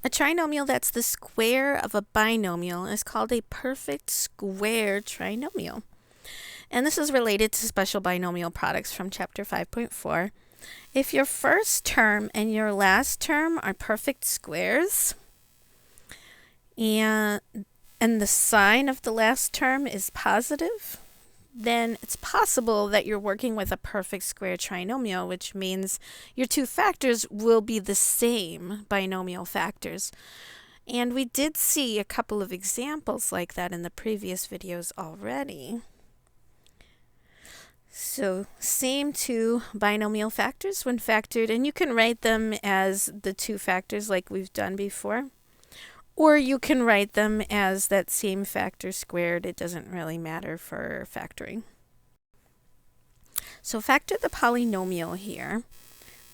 A trinomial that's the square of a binomial is called a perfect square trinomial. And this is related to special binomial products from chapter 5.4. If your first term and your last term are perfect squares, and the sign of the last term is positive, then it's possible that you're working with a perfect square trinomial, which means your two factors will be the same binomial factors. And we did see a couple of examples like that in the previous videos already. So same two binomial factors when factored, and you can write them as the two factors like we've done before. Or you can write them as that same factor squared. It doesn't really matter for factoring. So factor the polynomial here.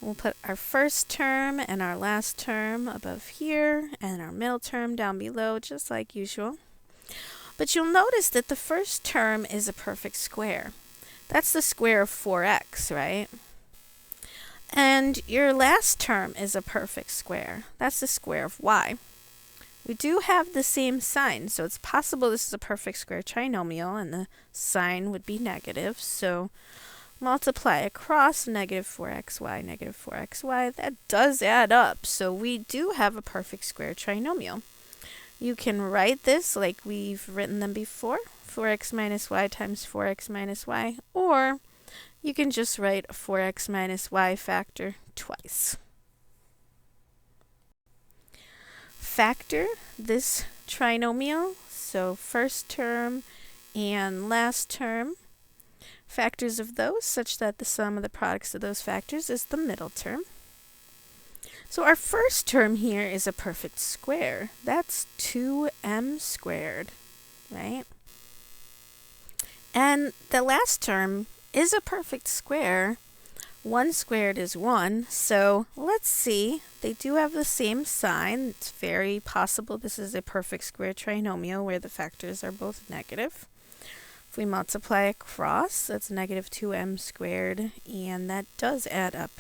We'll put our first term and our last term above here and our middle term down below, just like usual. But you'll notice that the first term is a perfect square. That's the square of 4x, right? And your last term is a perfect square. That's the square of y. We do have the same sign, so it's possible this is a perfect square trinomial, and the sign would be negative. So multiply across negative 4xy, negative 4xy. That does add up, so we do have a perfect square trinomial. You can write this like we've written them before, 4x minus y times 4x minus y, or you can just write a 4x minus y factor twice. Factor this trinomial, so first term and last term, factors of those such that the sum of the products of those factors is the middle term. So our first term here is a perfect square. That's 2m squared, right? And the last term is a perfect square. 1 squared is 1, so let's see. They do have the same sign. It's very possible this is a perfect square trinomial where the factors are both negative. If we multiply across, that's negative 2m squared, and that does add up.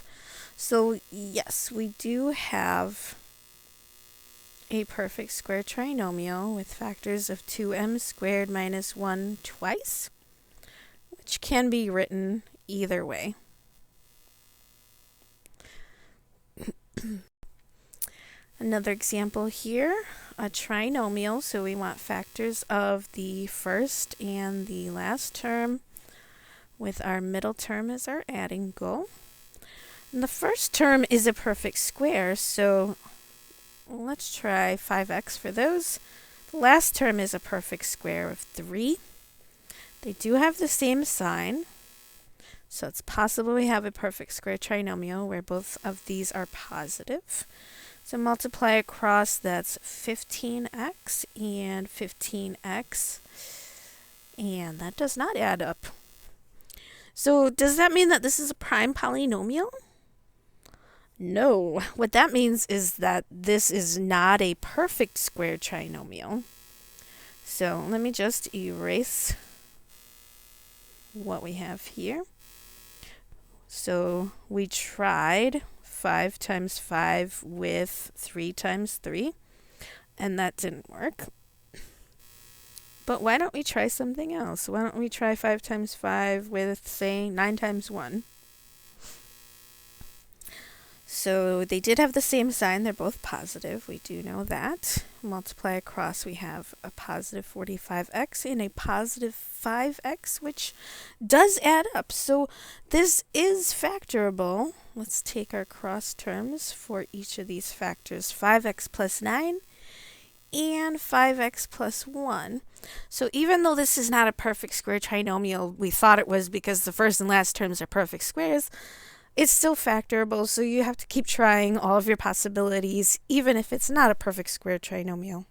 So yes, we do have a perfect square trinomial with factors of 2m squared minus 1 twice, which can be written either way. Another example here, a trinomial, so we want factors of the first and the last term with our middle term as our adding goal. And the first term is a perfect square, so let's try 5x for those. The last term is a perfect square of 3. They do have the same sign, so it's possible we have a perfect square trinomial where both of these are positive. So multiply across, that's 15x and 15x, and that does not add up. So does that mean that this is a prime polynomial? No. What that means is that this is not a perfect square trinomial. So let me just erase what we have here. So we tried 5 times 5 with 3 times 3, and that didn't work. But why don't we try something else? Why don't we try 5 times 5 with, say, 9 times 1? So they did have the same sign. They're both positive. We do know that. Multiply across, we have a positive 45x and a positive 5x, which does add up. So this is factorable. Let's take our cross terms for each of these factors. 5x plus 9 and 5x plus 1. So even though this is not a perfect square trinomial, we thought it was because the first and last terms are perfect squares, it's still factorable, so you have to keep trying all of your possibilities, even if it's not a perfect square trinomial.